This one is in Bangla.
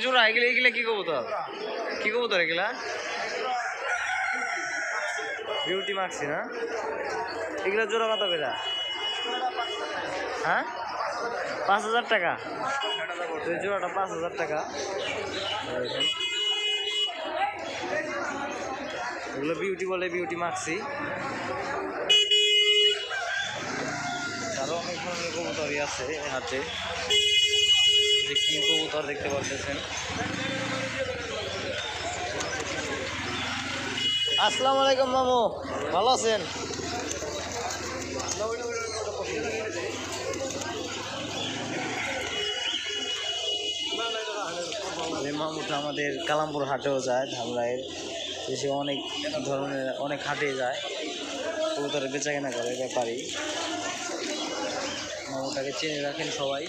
জোড়া এগুলা এগুলা কি কবুতর? কি কবুতর এগুলা? বিউটি মাক্সি না? এগুলা জোড়া কত করে? হ্যাঁ, 5,000 টাকা। জোড়াটা 5,000 টাকা। এগুলো বিউটি বলে, বিউটি মাক্সি। আরো অনেক ধরনের কবুতরই আছে হাতে, যে কি কবুতর দেখতে পাচ্ছেন। আসসালামু আলাইকুম মামু, ভালো আছেন? মামুটা আমাদের কালামপুর হাটেও যায়, ধামরাইয়ের দেশে অনেক ধরনের অনেক হাটে যায়, কবুতরের বেচা কেনা করে ব্যাপারী। মামুটাকে চিনে রাখেন সবাই।